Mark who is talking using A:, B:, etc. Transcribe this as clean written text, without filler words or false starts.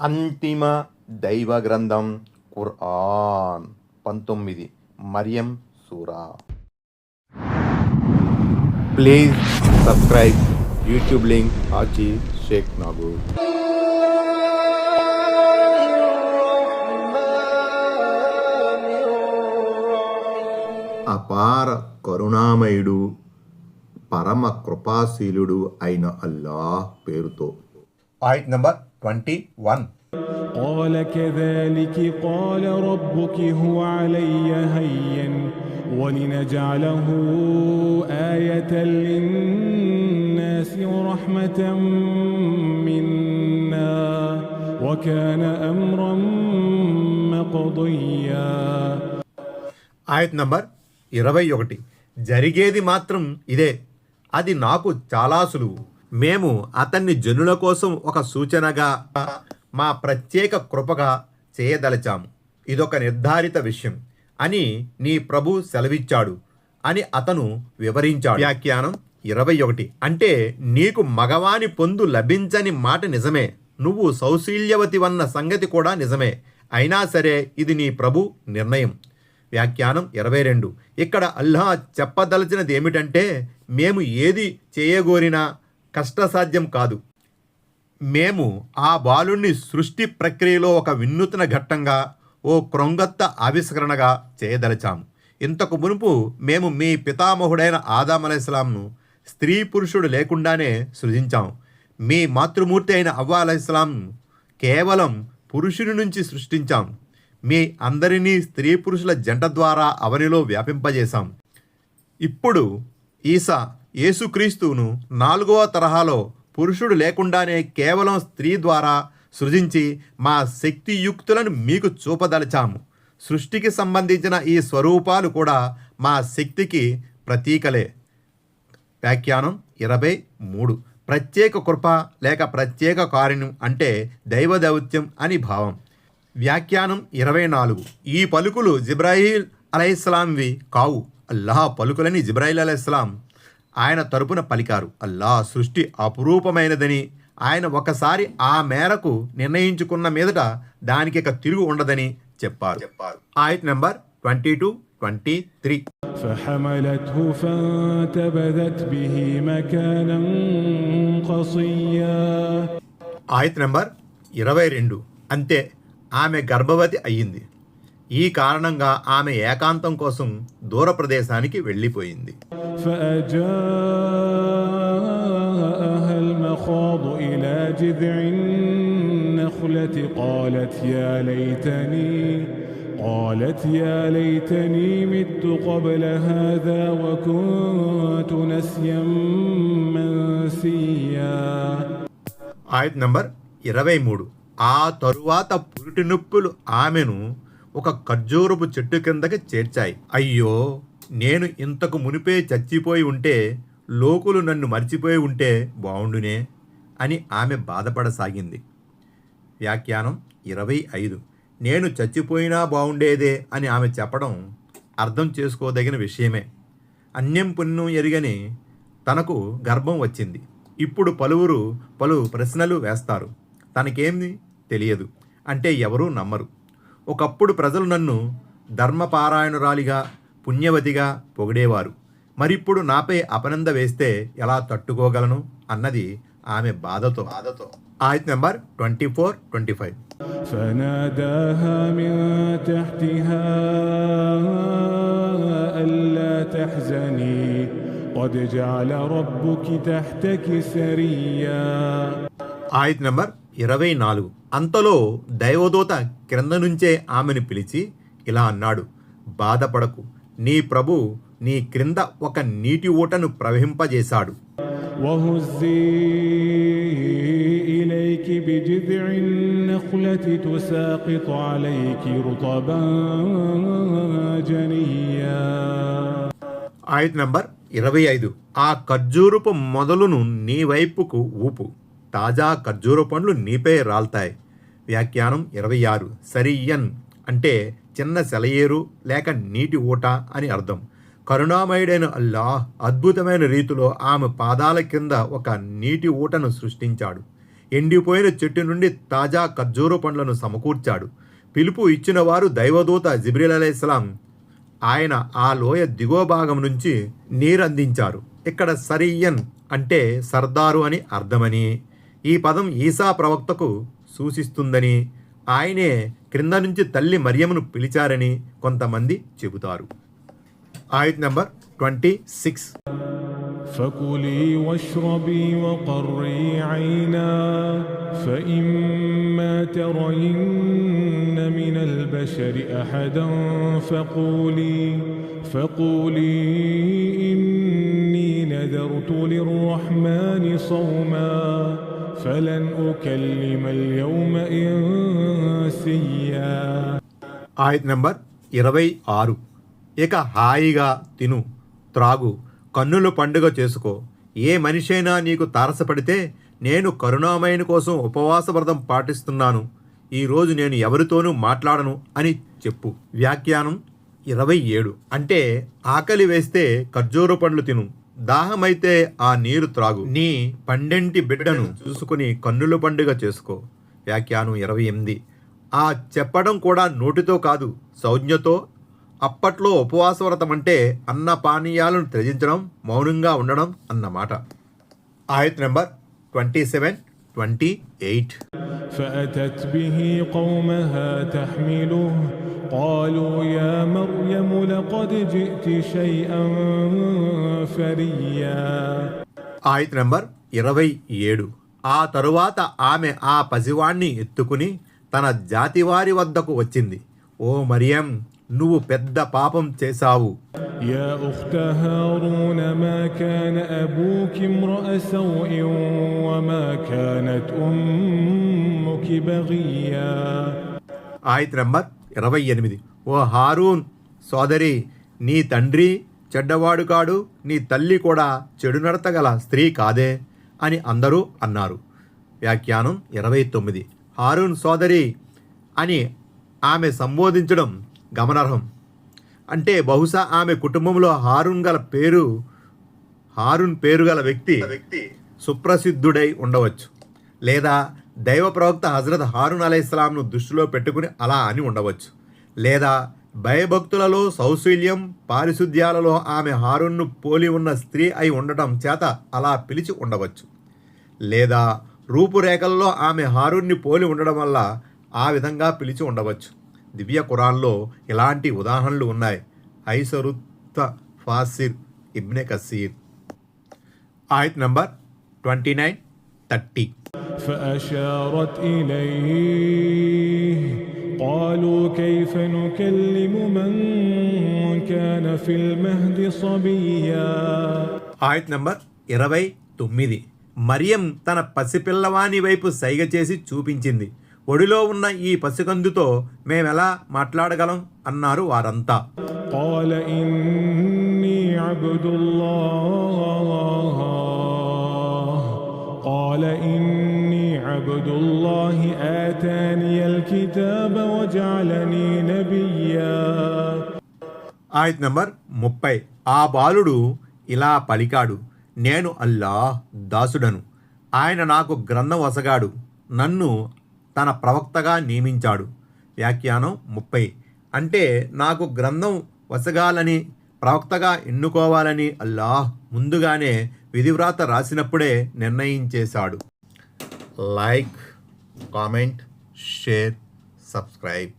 A: అంతిమ దైవ గ్రంథం ఖురాన్ 19 మరియం సూరా. Please subscribe YouTube link Haji Shaik Nagur. అపార కరుణామయుడు పరమ కృపాశీలుడు అయిన అల్లాహ్ పేరుతో. ఆయత్ నంబర్ 21.
B: قال كذلك قال ربك هو علي هين ولنجعله آية للناس ورحمة منا وكان أمرا مقضيا.
A: ఆయత్ నంబర్ 21. జరిగేది మాత్రం ఇదే, అది నాకు చాలా సులువు. మేము అతన్ని జనుల కోసం ఒక సూచనగా, మా ప్రత్యేక కృపగా చేయదలచాము. ఇదొక నిర్ధారిత విషయం అని నీ ప్రభు సెలవిచ్చాడు అని అతను వివరించాడు. వ్యాఖ్యానం 21. అంటే నీకు మగవాని పొందు లభించని మాట నిజమే, నువ్వు సౌశీల్యవతివన్న సంగతి కూడా నిజమే, అయినా సరే ఇది నీ ప్రభు నిర్ణయం. వ్యాఖ్యానం 22. ఇక్కడ అల్లాహ్ చెప్పదలచినది ఏమిటంటే, మేము ఏది చేయగోరినా కష్టసాధ్యం కాదు. మేము ఆ బాలుణ్ణి సృష్టి ప్రక్రియలో ఒక వినూత్న ఘట్టంగా, ఓ క్రొంగత్త ఆవిష్కరణగా చేయదలచాము. ఇంతకు మునుపు మేము మీ పితామహుడైన ఆదం అలైహిస్సలాంను స్త్రీ పురుషుడు లేకుండానే సృజించాము. మీ మాతృమూర్తి అయిన అవ్వ అలైహిస్సలాంను కేవలం పురుషుని నుంచి సృష్టించాము. మీ అందరినీ స్త్రీ పురుషుల జంట ద్వారా అవనిలో వ్యాపింపజేశాం. ఇప్పుడు ఈసా యేసుక్రీస్తును 4వ తరహాలో పురుషుడు లేకుండానే కేవలం స్త్రీ ద్వారా సృజించి మా శక్తియుక్తులను మీకు చూపదలచాము. సృష్టికి సంబంధించిన ఈ స్వరూపాలు కూడా మా శక్తికి ప్రతీకలే. వ్యాఖ్యానం 23. ప్రత్యేక కృప లేక ప్రత్యేక కారుణ్యం అంటే దైవ దౌత్యం అని భావం. వ్యాఖ్యానం 24. ఈ పలుకులు జిబ్రాయిల్ అలైహిస్సలాంవి కావు, అల్లాహ్ పలుకులని జిబ్రాయిల్ అలైహిస్సలాం ఆయన తరపున పలికారు. అల్లాహ్ సృష్టి అపురూపమైనదని, ఆయన ఒకసారి ఆ మేరకు నిర్ణయించుకున్న మీదట దానికి ఇక తిరుగు ఉండదని చెప్పారు. ఆయత్ నంబర్ 22-23.
B: فحملته فانتبذت به مكانا قصيا.
A: ఆయత్ నంబర్ 22. అంతే, ఆమె గర్భవతి అయ్యింది. ఈ కారణంగా ఆమె ఏకాంతం కోసం దూర ప్రదేశానికి వెళ్ళిపోయింది.
B: فأجاءها المخاض إلى جذع النخلة قالت يا ليتني مت قبل هذا وكنت نسيا منسيا.
A: ఆయత్ నంబర్ 23. ఆ తరువాత పురిటి నొప్పులు ఆమెను ఒక ఖర్జూరపు చెట్టు కిందకి చేర్చాయి. అయ్యో, నేను ఇంతకు మునిపే చచ్చిపోయి ఉంటే, లోకులు నన్ను మర్చిపోయి ఉంటే బావుండునే అని ఆమె బాధపడసాగింది. వ్యాఖ్యానం 25. నేను చచ్చిపోయినా బాగుండేదే అని ఆమె చెప్పడం అర్థం చేసుకోదగిన విషయమే. అన్యం పుణ్యం ఎరుగని తనకు గర్భం వచ్చింది. ఇప్పుడు పలు ప్రశ్నలు వేస్తారు. తనకేమి తెలియదు అంటే ఎవరూ నమ్మరు. ఒకప్పుడు ప్రజలు నన్ను ధర్మపారాయణురాలిగా, పుణ్యవతిగా పొగిడేవారు. మరిప్పుడు నాపై అపనంద వేస్తే ఎలా తట్టుకోగలను అన్నది ఆమె బాధతో. ఆయత్ నెంబర్ 24-25.
B: فناداها من تحتها ألا تحزني قد جعل ربك تحتك سريا.
A: ఆయత్ నెంబర్ 24. అంతలో దైవదూత క్రింద నుంచే ఆమెను పిలిచి ఇలా అన్నాడు, బాధపడకు, నీ ప్రభు నీ క్రింద ఒక నీటి ఊటను ప్రవహింపజేశాడు.
B: وهزي إليك بجذع النخلة تساقط عليك رطبا جنيا.
A: ఆయత్ నంబర్ 25. ఆ ఖర్జూరపు మొదలును నీ వైపుకు ఊపు, తాజా ఖర్జూర పండ్లు నీపై రాల్తాయి. వ్యాఖ్యానం 26. సరియన్ అంటే చిన్న సెలయేరు లేక నీటి ఊట అని అర్థం. కరుణామయుడైన అల్లాహ్ అద్భుతమైన రీతిలో ఆమె పాదాల కింద ఒక నీటి ఊటను సృష్టించాడు. ఎండిపోయిన చెట్టు నుండి తాజా ఖర్జూర పండ్లను సమకూర్చాడు. పిలుపు ఇచ్చిన వారు దైవదూత జిబ్రీల్ అలైహిస్సలాం. ఆయన ఆ లోయ దిగువ భాగం నుంచి నీరందించారు. ఇక్కడ సరియన్ అంటే సర్దారు అని అర్థమని, ఈ పదం ఈసా ప్రవక్తకు సూచిస్తుందని, ఆయనే క్రింద నుంచి తల్లి మరియమును పిలిచారని కొంతమంది చెబుతారు. ఆయత్ నంబర్ 26.
B: فكلي واشربي وقري عينا فإما ترين من البشر أحدا فقولي إني نذرت للرحمن صوما فلن أكلم اليوم إنسيا.
A: ఆయత్ నంబర్ 26. ఇక హాయిగా తిను, త్రాగు, కన్నుల పండుగ చేసుకో. ఏ మనిషైనా నీకు తారసపడితే నేను కరుణామయుని కోసం ఉపవాస వ్రతం పాటిస్తున్నాను, ఈరోజు నేను ఎవరితోనూ మాట్లాడను అని చెప్పు. వ్యాఖ్యానం 27. అంటే ఆకలి వేస్తే ఖర్జూర పండ్లు తిను, దాహమైతే ఆ నీరు త్రాగు, నీ పండెంటి బిడ్డను చూసుకుని కన్నుల పండుగ చేసుకో. వ్యాఖ్యానం 28. ఆ చెప్పడం కూడా నోటితో కాదు, సంజ్ఞతో. అప్పట్లో ఉపవాస వ్రతం అంటే అన్న పానీయాలను త్యజించడం, మౌనంగా ఉండడం అన్నమాట. ఆయత్ నెంబర్ 27, 28.
B: فأتت به قومها تحمله قالوا يا مريم لقد جئت شيئا فريا.
A: ఆయత్ నెంబర్ 27. ఆ తరువాత ఆమె ఆ పసివాణ్ణి ఎత్తుకుని తన జాతివారి వద్దకు వచ్చింది. ఓ మరియం, నువ్వు పెద్ద పాపం చేశావు.
B: يا أخت هارون ما كان أبوك امرأ سوء وما كانت أمك بغيا.
A: ఆయత్ నంబర్ 28. ఓ హారూన్ సోదరి, నీ తండ్రి చెడ్డవాడు కాడు, నీ తల్లి కూడా చెడు నడతగల స్త్రీ కాదే అని అందరూ అన్నారు. వ్యాఖ్యానం 29. హారూన్ సోదరి అని ఆమె సంబోధించడం గమనార్హం. అంటే బహుశా ఆమె కుటుంబంలో హారూన్ పేరు గల వ్యక్తి సుప్రసిద్ధుడై ఉండవచ్చు, లేదా దైవ ప్రవక్త హజరత్ హారూన్ అలైహిస్సలాంను దృష్టిలో పెట్టుకుని అలా అని ఉండవచ్చు, లేదా భయభక్తులలో, సౌశీల్యం, పారిశుద్ధ్యాలలో ఆమె హారూన్ను పోలి ఉన్న స్త్రీ అయి ఉండటం చేత అలా పిలిచి ఉండవచ్చు, లేదా రూపురేఖల్లో ఆమె హారూన్ని పోలి ఉండడం వల్ల ఆ విధంగా పిలిచి ఉండవచ్చు. దివ్య ఖురాన్లో ఇలాంటి ఉదాహరణలు ఉన్నాయి. ఐసరుత్త ఫాసిర్ ఇబ్నె కసీర్. ఆయత్ నంబర్ 29, 30.
B: فأشارت إليه قالوا كيف نكلم من كان في المهد صبيا.
A: ఆయత్ నంబర్ 29. మరియం తన పసిపిల్లవాని వైపు సైగ చేసి చూపించింది. ఒడిలో ఉన్న ఈ పసికందుతో మేమెలా మాట్లాడగలం అన్నారు వారంతా.
B: قال إني عبد الله آتاني الكتاب وجعلني نبيا.
A: ఆయత్ నంబర్ 30. ఆ బాలుడు ఇలా పలికాడు, నేను అల్లాహ్ దాసుడను, ఆయన నాకు గ్రంథం వసగాడు, నన్ను తన ప్రవక్తగా నియమించాడు. వ్యాఖ్యానం 30. అంటే నాకు గ్రంథం వసగాలని, ప్రవక్తగా ఎన్నుకోవాలని అల్లాహ్ ముందుగానే విధివ్రాత రాసినప్పుడే నిర్ణయించేశాడు. Like, comment, share, subscribe.